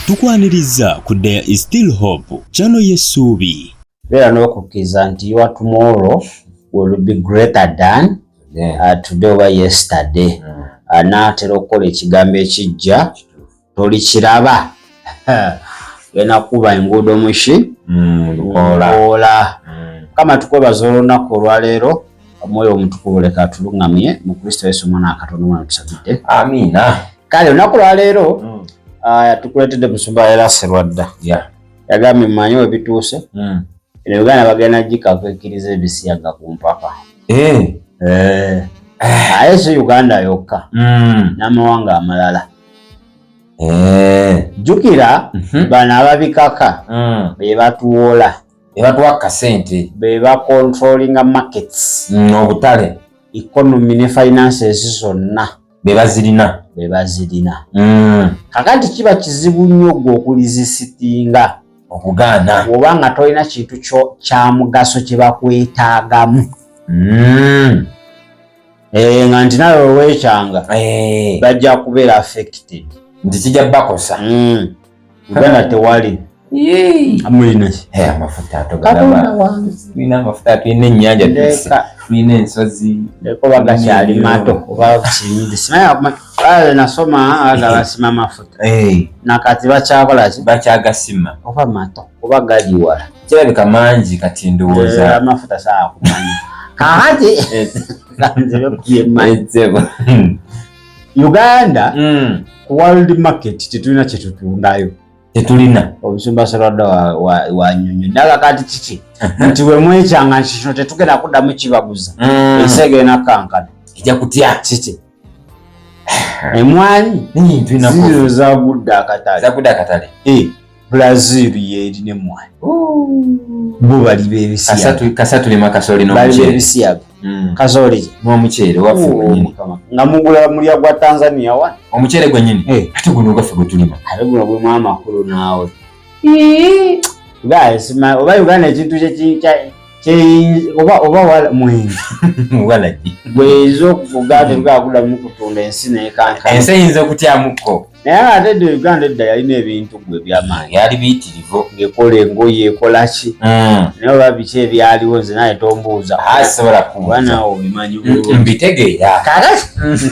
tukwaniriza ku There is Still Hope channel y'essuubi. Beera n'okukkiriza nti your tomorrow will be greater than today or yesterday. N'atera okukola ekigambo ekijja tolikiraba. Genda kuba enguudo muki Lukola. Kama tukwebaza olunaku olwaleero omwoyo omutukuvu leka atulungamye mu Kristo Yesu omwana wa Katonda omwana tusabidde. Amina. Kale olunaku lwaleero tukuleetedde musumba era Serwadda. Yagambye mmanyi we bituuse. Eno Uganda bagenda gikakwekiriza ebisiyaga ku mpaka. Aye si Uganda yokka. N'amawanga amalala. Jjukira bano ababikaka be batuwola. Be batuwa kasente. Be bacontrollinga markets. Obutale. Economy ne finances zonna. Be bazirina. Kakati kiba kizibu nnyo gwe okulizisitinga. Okugaana. Obanga tolina kintu kya mugaso kye bakwetaagamu. Nga nti nawe weekyanga bajja kubeera affected. Nti kijja bakosa. Uganda tewali. Amulina amafuta togalaba. Tulina amafuta, tulina ennyanja, tulina ensozi. Leko bagakyali mato oba kinyingi. Simanyi nasoma agasima amafuta. Nakati bakyakola ki? Bakyagasima. Oba mato oba gali wala. Kirabika mangi kati ndowooza. Amafuta saa kumanya. Kakati Uganda ku world market tetulina kye tutundayo. Tetulina. Omusumba Serwadda wa nyonyo ddala kati kiki nti we mwekyanga nti kino tetugenda kuddamu kibaguza. Enseege enakankana kijja kutya kiki emwanyi zino zagudde akatale. Brazil yeerina emwanyi bo bali b'ebisiyaga. Kasatu lima kasoli n'omuceere. Kasoli n'omuceere waffe gwennyini. Nga mugula mulya gwa Tanzania wano. Omuceere gwennyini. Ate guno gwaffe gwe tulima. Ate guno gwe amakulu naawe. Oba Uganda ekintu oba wala mwenge. Walagi. Bwezo okuganda ebigagula mu kutunda ensi n'ekankana. Ensi eyinza okutyamuko. Naye ate Uganda edda yalina ebintu gwe by'amaanyi. Yali biyitirivu. Ng'ekola engoye ekola ki. Naye oba biki ebyaliwo nze naye tombuuza. Asobola kubuuza. Oba naawe obimanyi bulungi. Mbitegeera. Kakati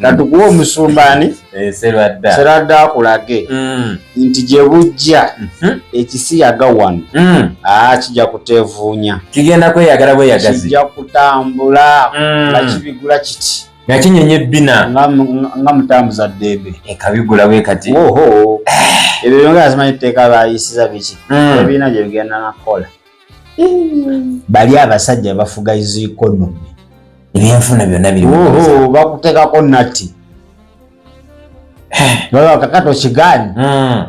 katukuwa omusumbaani Serwadda akulage nti gye bujja ekisiyaga wano kijja kuteevuunya. Kigenda kweyagala bweyagazi. Kijja kutambula nga kibigula kiti. Nga kinyenye ebbina. Nga mutambuza ddembe. Ekabigula bwe kati. Ebyo byonna simanyi tteeka baayisiza biki. Ebibiina gye bigenda nakukola. Bali abasajja bafuga economy. Ebyenfuna byonna biri. Bakuteekako nati. Baba kakati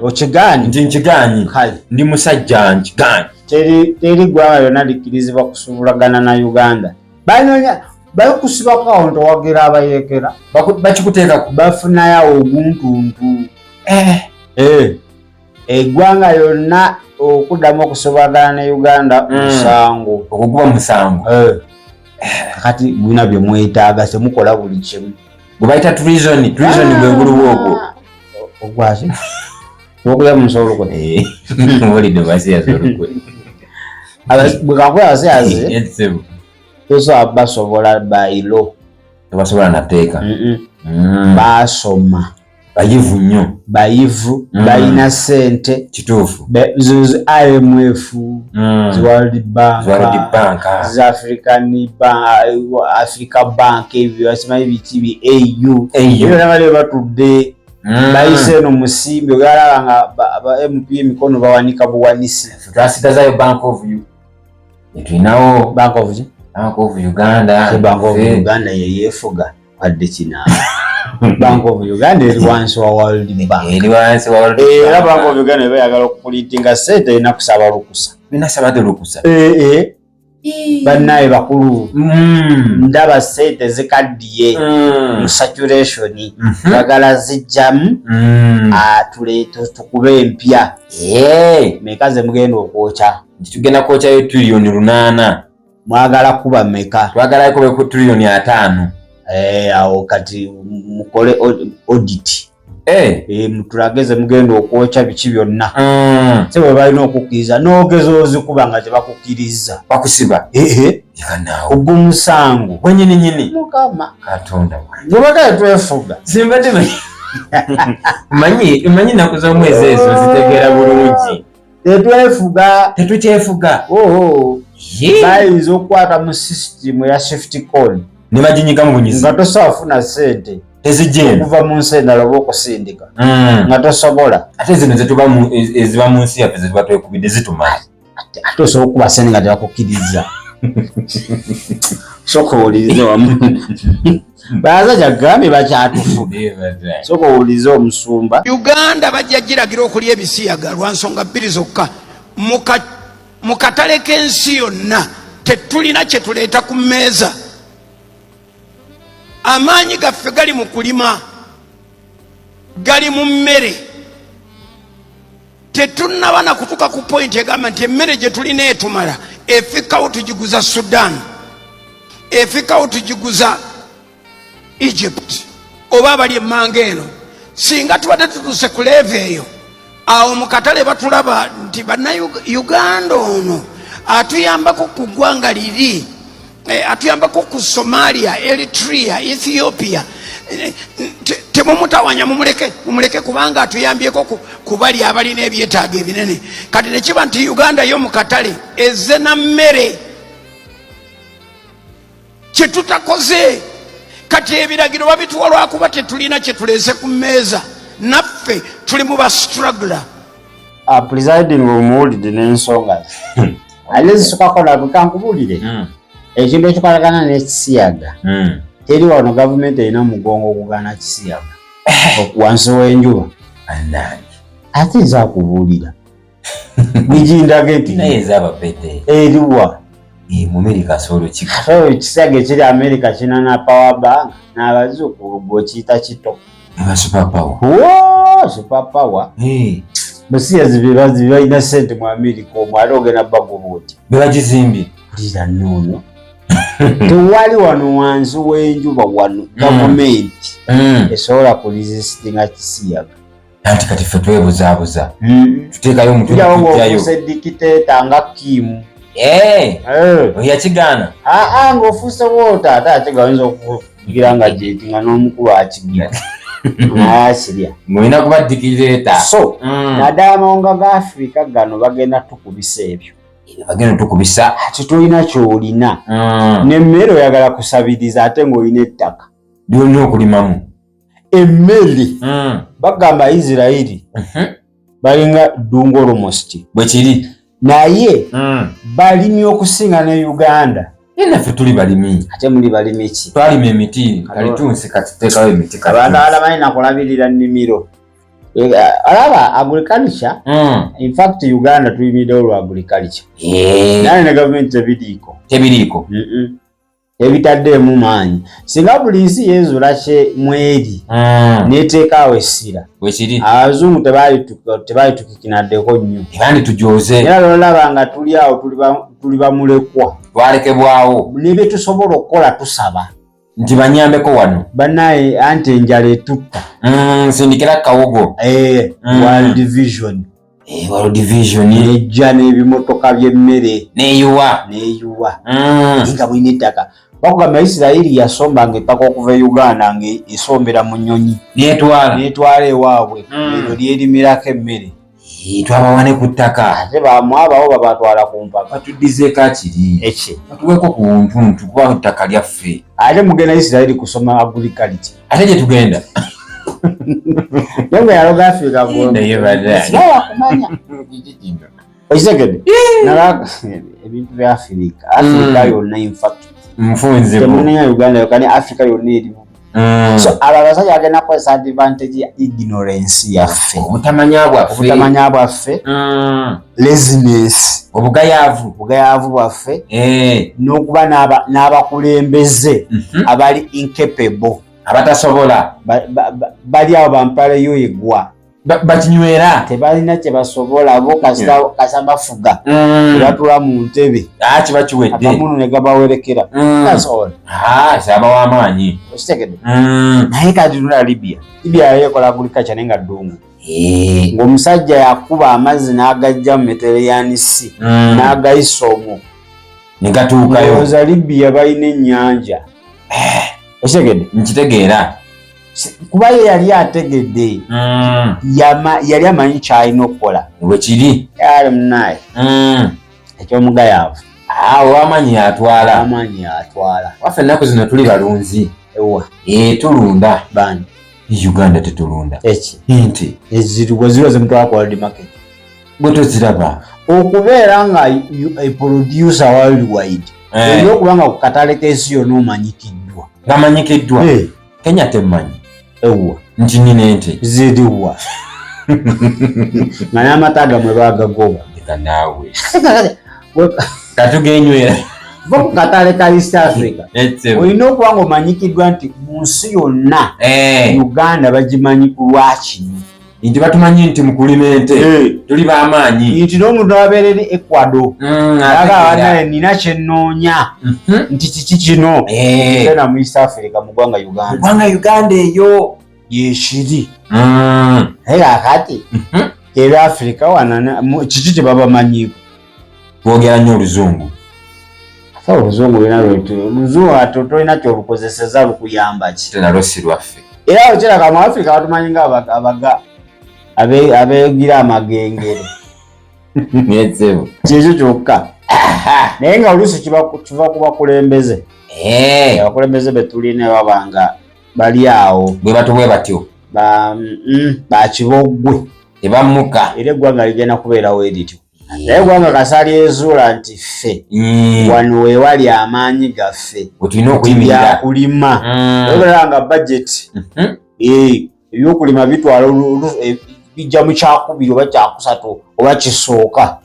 okigaanyi. Nti nkigaanyi. Ndi musajja nkigaanyi. Teri ggwanga lyonna likkirizibwa kusuubulagana na Uganda. Banoonya bakusiba kawunti owagira abayeekera. Bakikuteekako. Bafunayo oguntuntu. Eggwanga lyonna okuddamu okusobagana ne Uganda musango. Okuguba musango. Kakati gwina bye mwetaaga temukola buli kimu. Gwe bayita treason gwe ngulubu ogwo. Ogwaki? Okulya musoloko. Olidde basiyazi olukwe. Bwe kakola basiyazi tosobola basobola bayiro. Tebasobola nateeka. Basoma. Bayivu nnyo. Bayivu. Balina ssente. Kituufu. IMF, World Bank, Africa Bank, ebyo basimanyi biki AU. Ebyo nabali batudde. Bayise eno musimbi oyalaba nga MP emikono bawanika buwanisi. Twasitazayo Bank of tulinawo Bank of Uganda. Bank of Uganda yeyeefuga wadde kina. Bank of Uganda eri wansi wa World Bank. Era Bank of Uganda bayagala okupulitinga ssente erina kusaba lukusa. Binasabadde lukusa. Bannaye bakulu. Ndaba ssente zikaddiye mu saturation. Bagala zijjamu tukube empya. Meka ze mugenda okwokya. Tugenda kwokyayo tiriyoni 8. Mwagala kuba meka? Twagala kuba tiriyoni 5. Awo kati mukole audit. mutulageze mugenda okwokya biki byonna se bwe balina okukkiriza n'ogeza ozikuba nga tebakukkiriza bakusiba ogumusango gwenyininyini mukama katonda gebagale twefuga simbadde manyi naku z'omwezi ezo zitegeera bulungi tetukyefuga bayinza okukwata mu sisitimu ya shift code ne baginyiga mu bunyizi nga tosobola sente tezigenda okuva mu nsi endala oba okusindika nga tosobola ate zino eziba mu nsi yaffe zetuba twekubidde zitumala ate osobola okuba sente nga tebakukkiriza soka owulirize wamu baza gyagambye bakyatufu soka owulirize omusumba Uganda bajja giragira okulya ebisiyaga lwa nsonga bbiri zokka mu katale k'ensi yonna tetulina kye tuleeta ku mmeeza. Amaanyi gaffe gali mu kulima, gali mu mmere. Tetunnaba na kutuuka ku point egamba nti emmere gye tulina etumala efikawo tugiguza Sudan, efikawo tugiguza Egypt oba abali emmanga eno. Singa tubadde tutuuse ku leeva eyo, awo mu katale batulaba nti bannayuganda ono atuyambako ku ggwanga liri, atuyambako ku Somalia, Eritrea, Ethiopia. Temumutawanya, mumuleke kubanga atuyambyeko ku bali abalina ebyetaago ebinene. Kati ne kiba nti Uganda yo mu katale ezze na mmere kye tutakoze. Kati ebiragiro babituwa lwakuba tetulina kye tuleese ku mmeeza. Naffe tuli mu bastruggler. Presiding omuwulidde n'ensonga ate zisukako nabwe nkubulire ekintu ekikolagana n'ekisiyaga teri wano gavumenti erina mugongo okugaana kisiyaga wansi w'enjuba ate nzakubuulira bijindage nti naye ezabapete eriwa mu America solo ekisiyaga ekiri America kina na power bank n'abazuuku bwekiyita kito super power super power basiyazi balina sente mu America omwali ogenda bagubuuti bebagizimbye lira noono tewali wano wansi w'enjuba wano gavumenti esobola kuresistinga kisiyaga anti kati ffe twebuzaabuza tuteekayo omutujjayo dikiteeta nga Kimu yakigaana ng'ofuuse woota ate ate gayinza okugira nga jeti nga n'omukulu akigira ayasirya ng'olina kuba dikiteeta so naddala amawanga ga Africa gano bagenda tukubisa ebyo bagenda tukubisa ate tolina kyolina n'emmere oyagala kusabiriza ate ng'olina ettaka lyolina okulimamu emmere bagamba Isirairi balinga Dungolomost bwekiri naye balimi okusinga ne Uganda. Naffe tuli balimi ate muli balimi ki? Twalima emiti kali tunsi kati teekawo emiti abantu abamanyi nakulabirira nnimiro alaba agriculture. In fact Uganda tuyimidde olwa agriculture naye ne gavumenti tebiriiko ebitaddeemu maanyi. Singa buli nsi yeezuula kye mweri neteekaawo essira abazungu tebaalitukikinaddeko nnyo tubanditujoze era lolaba nga tuli awo tuli bamulekwa twalekebwawo ne bye tusobola okukola tusaba nti banyambeko wano bannaye anti enjala etutta nsindikira kawogo World Vision ejja n'ebimotoka by'emmere neyuwa nga mulina ettaka bakugamba Isirairi yasombanga ettaka okuva e Uganda ng'esombera mu nnyonyi n'etwala ewaabwe eryo lyerimirako emmere twabawane ku ttaka ate bamwabawo babatwala ku mpaka batuddizeeko akiri eki batuweko ku ntuntu kuba ettaka lyaffe ate mugenda Isirairi kusoma agriculture ate gye tugenda Yanga yaloga Africa kumanya okitegedde nalaba ebintu bya Africa yonna in fact nfunze temunenya Uganda yokani Africa yonna erimu so abasajja bagenda kukozesa advantage ya ignorance yaffe obutamanya bwaffe laziness obugayaavu bwaffe n'okuba n'abakulembeze abali incapable abatasobola bali awo bampale yo egwa bakinywera tebalina kye basobola bo kasabafuga batula mu ntebe kiba kiwedde akamuno ne gabawerekera saba w'amaanyi okitegedde naye kati tuna Libya yekola agriculture naye nga ddungu ng'omusajja yakuba amazzi n'agajja mu Mediterranean Sea n'agayisa omwo ne gatuukayo oza Libya balina ennyanja okitegedde nkitegeera kuba ye yali ategedde yali amanyi kyalina okukola bwe kiri yali munaye ekyomugayaavu ow'amaanyi yatwala waffe ennaku zino tuli balunzi ewa tulunda bani Uganda tetulunda eki ente eziriwa zemutwala ku world market bwe toziraba okubeera nga producer worldwide olina okuba nga ku katale k'ensi yonna omanyikiddwa ngamanyikiddwa Kenya temmanyi ewa nti nina ente ziriwa nga n'amata gamwe baagagoba eka naawe katugenywera va ku katale ka East Africa olina okuba nga omanyikiddwa nti mu nsi yonna Uganda bagimanyi ku lwakino nti batumanyi nti mu kulima ente tuli b'amaanyi nti n'omuntu ababeera eri Ecuador agabanaye nina kye nnoonya nti kiki kino tena mu East Africa mu ggwanga Uganda eyo yekiri naye kakati eri Africa wana kiki kye babamanyiko twogera nnyo oluzungu oluzungu oluzungu ate tolina kyolukozeseza lukuyamba ki tenalwo si lwaffe era okiraka mu Africa batumanyi nga abaga abeegira amagengero kyekyo kyokka naye nga oluusi kiva ku bakulembeze abakulembeze betulina babanga bali awo bwe bato bwe batyo bakiboggwe tebammuka era eggwanga ligenda kubeerawo erityo naye eggwanga kasali ezuula nti ffe wano wewali amaanyi gaffe tulina okuyimirira kulima olera nga budget ebyokulima bitwala bijja mu kyakubiri oba kyakusatu oba kisooka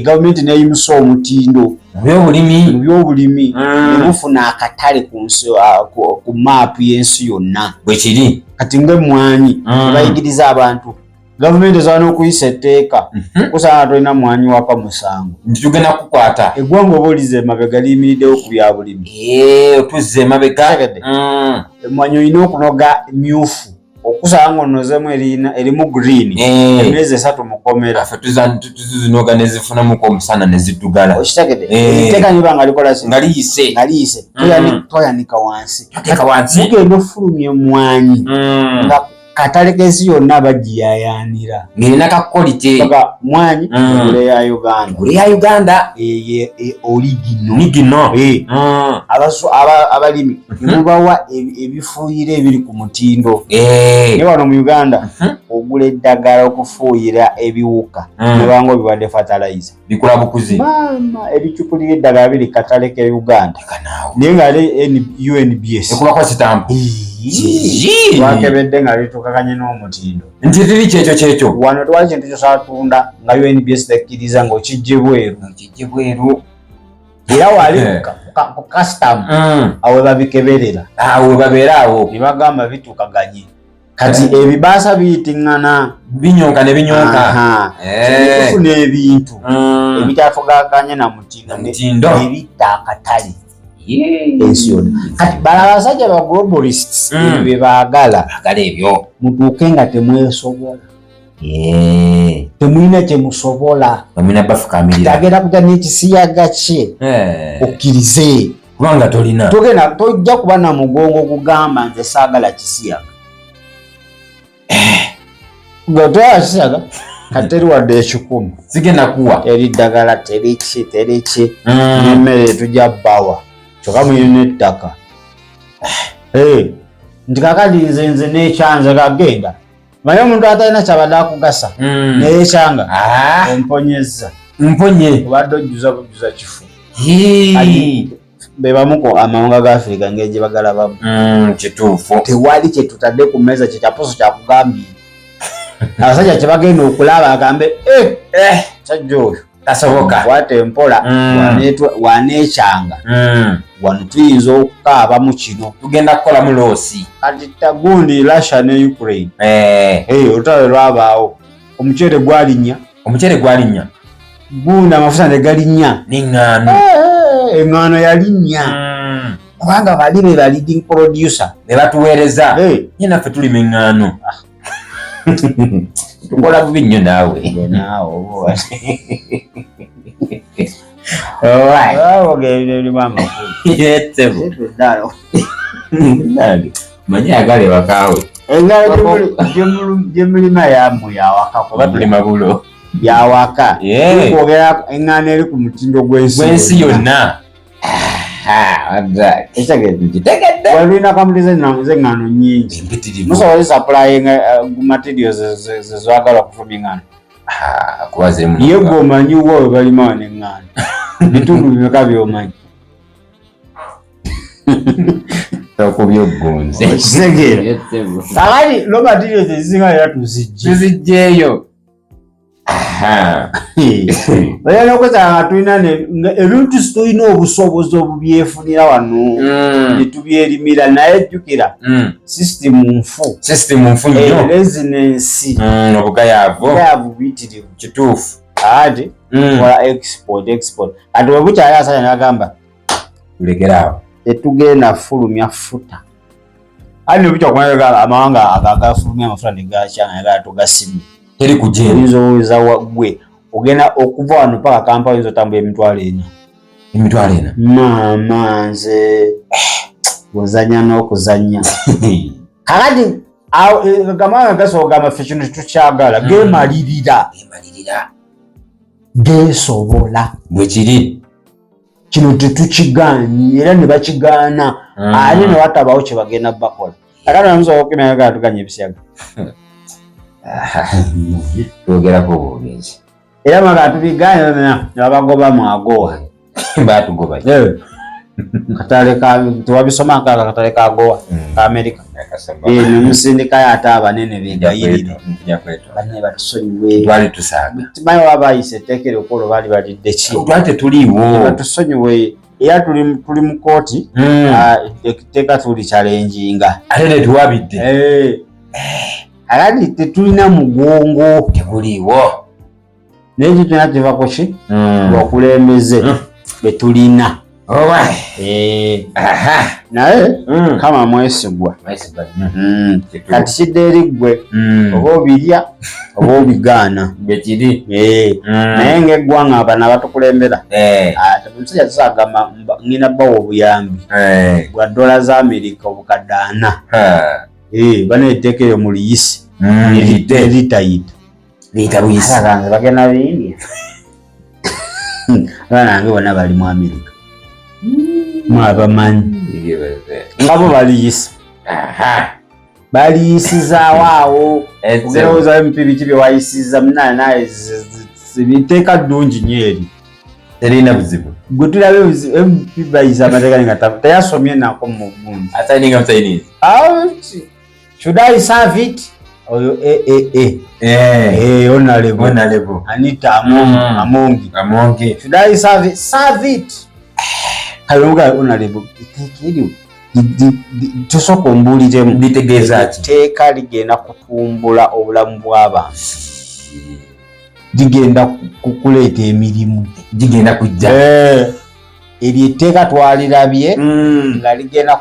gavumenti neyimusa omutindo mu byobulimi nemufuna akatale ku maapu y'ensi yonna bwe kiri kati ng'emmwanyi bayigiriza abantu gavumenti ezaana okuyisa etteeka kusaana tolina mwanyi waka 7 nti tugenda kukwata eggwanga oba olize emabega liyimiriddewo ku bya bulimi otuzza emabega emmwanyi olina okunoga myufu okusanga onozemu erimu green emyezi 3 mukomera ffe tuzinoga nezifunamuku omusana neziddugala okitegedde etteeka niba nga likola nga liyise toyanika wansi mugenda ofulumya emmwanyi nga katale k'ensi yonna bagiyayaanira ng'erina kakolite mwanyi gule ya Uganda oligino abalimi nemubawa ebifuuyiro ebiri ku mutindo naye wano mu Uganda ogula eddagala okufuuyira ebiwuka nebanga obiwadde fertilizer bikula bukuzi maama ebicukulira eddagala biri katale ke Uganda naye nga UNBS ekulako sitampu wakebedde nga litukakanye n'omutindo nti tiri kyekyo wano twali kintu kyosatunda nga UNBS tekkiriza ng'okijje bweru era wali ku custom awe babikeberera awe babeera awo ne bagamba bitukaganye kati ebibaasa biyitiŋŋana binyonka ne binyonka tufuna ebintu ebitatugakanye na mutindo ebitta akatale ensi yonna kati bala abasajja ba globalists bye baagala ebyo mutuuke nga temwesobola temulina kyemusobola bamina bafukamirira agenda kutya n'ekisiyaga kye okkirize kubanga tolina tojja kuba na mugongo kugamba nze saagala kisiyaga toyala kisiyaga kati teri wadde 10 sigenda kuwa eri ddagala teriki n'emmere tujja bbawa kyokka muyina ettaka nti kakati nze n'ekyanze kagenda manye omuntu atalina kyabadde akugasa naye ekyanga omponyezza mponye obadde ojjuza bujjuza kifu bebamuko amawanga ga Africa ng'egye bagalabamu kituufu tewali kyetutadde ku mmeeza kyekyapuso kyakugambye abasajja kyebagenda okulaba agambe sajja oyo kasoboka wate mpola wanekyanga wano tuyinza okukaaba mu kino tugenda kukola mu loosi kati tagundi Russia ne Ukraine olutalo lwabaawo omuceere gwalinnya gundi amafuta ne galinnya n'eŋŋaano eŋŋaano yalinnya kubanga bali be leading producer ne batuweereza nye naffe tulima eŋŋaano tukola bubi nnyo naawe manyi agale bakaawe gyemulima yamu yawaka oba tulima bulo yawaka kwogera eŋŋaano eri ku mutindo gwensi yonna walina kamuli z'eŋŋaano nnyingi musobola zisapulayi materials zezwagala okufuma eŋŋaano ye gwe omanyi wa we balima wano eŋŋaano bitundu bimeka byomanyi okubyogonze kisegeera kakati lo materials ezisinga era tuzijjeeyo olina okwesanga nga tulina ebintu situlina obusobozi obubyefunira wano netubyerimira naye jjukira system nfu nnyo resinensi obugayaavu buyitirivu kituufu ate kola export ati webukyali asanya nagamba tulekeraawo tetugenda fulumya futa ani nebukyakumaaga amawanga agafulumya amafuta negakyanga yagala tugasimye teri kujeza gwe ogenda okuva wano paka Kampala oyinza otambula emitwalo ena maama nze ozanya n'okuzanya kakati gamanga gasobola amaffe kino tetukyagala gemalirira gesobola bwe kiri kino tetukigaanyi era ne bakigaana ate ne watabawo kye bagenda bakola kakati namusobola okukimagala tuganya ebisyaga twogerako bwogezi era maga tubiganya nebabagobamu agowa batugoba katale tewabisoma nkaka katale ka agowa ka America nemusindikayo ate abanene begayirire banne batusonyiwe twali tusaaga timanyi oba bayise etteekero okolo baali balidde ki twali tetuliiwo batusonyiwe era tuli mu kooti etteeka tuli kyalenjinga ate netuwabidde akati tetulina mugongo tebuliiwo naye kitulina kivako ki lwakulembeze betulina naye kama mwesigwa kati kidde eri ggwe oba obirya oba obigaana bekiri naye ngaeggwanga abana batukulembera omusajja tusagamba ngina bawa obuyambi bwa dola za Amerika obukadde 4 bana etteekero mu liyisi eritayita liyita buyisi ganze bagenda bindi abaana bange bonna bali mu Amerika mwabamanyi nga bo baliyisa baliyisizaawo awo ogerowooza MP biki bye wayisiza munaye naye biteeka ddungi nnyo eri terina buzibu gwe tulabe MP bayisa amateeka nga teyasomye nako mu bundi asayininga musayinizi should I serve it? Oyo honorable Anita Amongi should I serve it? Serve it. Kalonga honorable tusoko mbuliremu litegeeza ki teeka ligenda kutumbula obulamu bw'abantu ligenda kukuleeta emirimu gigenda kujja eryo etteeka twalirabye nga ligenda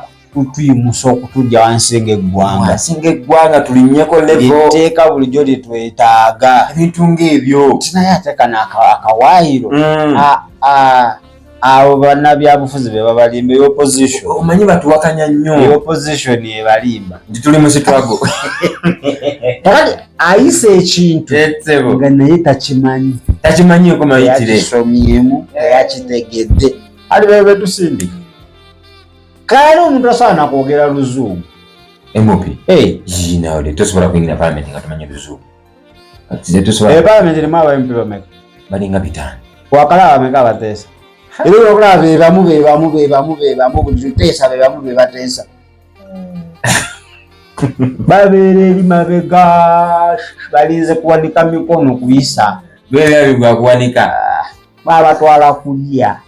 tuyimusa okutujja wansi ng'eggwanga tulinnyeko levo etteeka bulijjo lyetwetaaga ebintu ng'ebyo tinaye ateeka n'akawaayiro abo bannabyabufuzi be babalimba eopposition omanyi batuwakanya nnyo eopposition ebalimba nti tuli mu sitwago kakati ayisa ekintu nga naye takimanyiiko mayitire yakisomyemu yakitegedde ali bebe tusindika kale omuntu asaana kwogera luzungu emupi nawe tosobola kuyingira palamenti nga tumanyi luzungu palamenti erimu aba-MP bameka balinga 5 wakalaba bameka abateesa era olwokulaba bebamu buli tuteesa bebamu bebateesa babeera eri mabega balinze kuwanika mikono kuyisa bwebyabi gwakuwanika babatwala kulya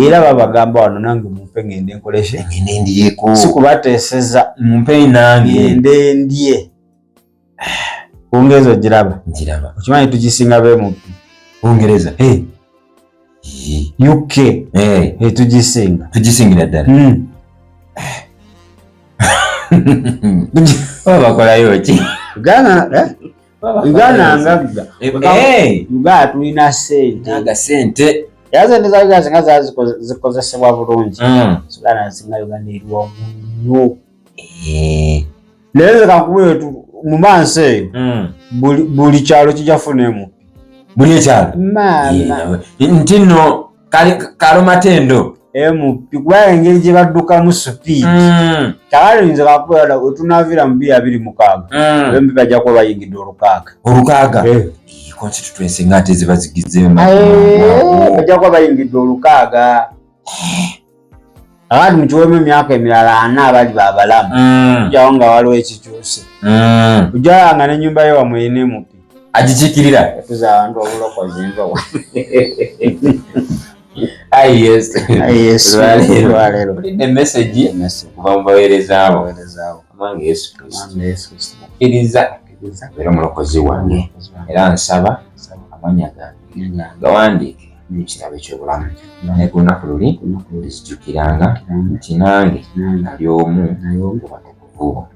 era babagamba wano nange mumpe ngende nkoleshe ngende ndieko sikubateeseza mumpe nange ngende ndye Bungezo jiraba okimanyi tugisinga bemupi Bungereza UK tugisingira ddala babakolayo ki Uganda ngagga Uganda tulina sente yazende zazinga zikozesebwa bulungi Uganda zinga Uganda eriwa nnyo lero kakubwe mu maaso eyo buli kyalo kijafunemu buli ekyalo nti nno Kalomatendo MP kwa engeri gye baddukamu speed kyalinze kakubwera otunavira mu 226 MP bajja kuba bayingidde olukaaga constituency ngate zibazigizeyo bajja kuba bayingidde olukaaga abandi mu kiwemu emyaka emirala 4 abali babalamu jawo nga waliwo ekikyuse ujanga n'ennyumba ye wamwine MP agikikirira tuza abantu obulokozi nzo yes. Lwalero. The message bamubaweerezaawo. Amange Yesu Kristo. Iriza era mulokozi wange. Era nsaba amanya gange. Gawandiike mu kitabo eky'obulamu. Ne ku lunaku luli tuzijjukiranga nti nange ali omu kubatukuvu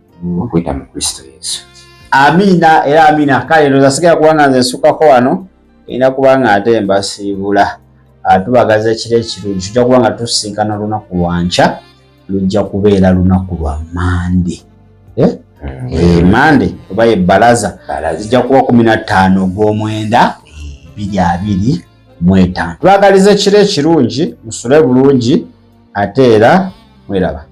okwita mu Kristo Yesu. Amina era amina. Kale ndoza sigala kubanga nze nsukako wano ina kubanga ate mbasiibula. Tubagaza ekiro ekirungi tujja kuba nga tusinkana lunaku lwanca lujja kubeera lunaku lwa Mande Mande oba ye balaza zijja kuba 15 ogw'omwenda 2025 tubagaliza ekiro ekirungi musule bulungi ate era mweraba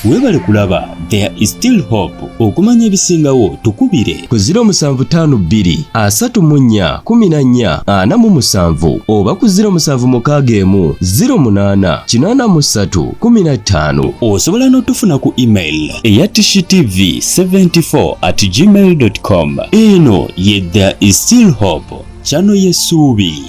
Webale kulaba There is Still Hope. Okumanya ebisingawo tukubire ku 0752 34 14 47 oba ku 0761 08 83 15. Osobola n'otufuna ku email eya tshitv74@gmail.com. Eno ye There is Still Hope, channel y'essuubi.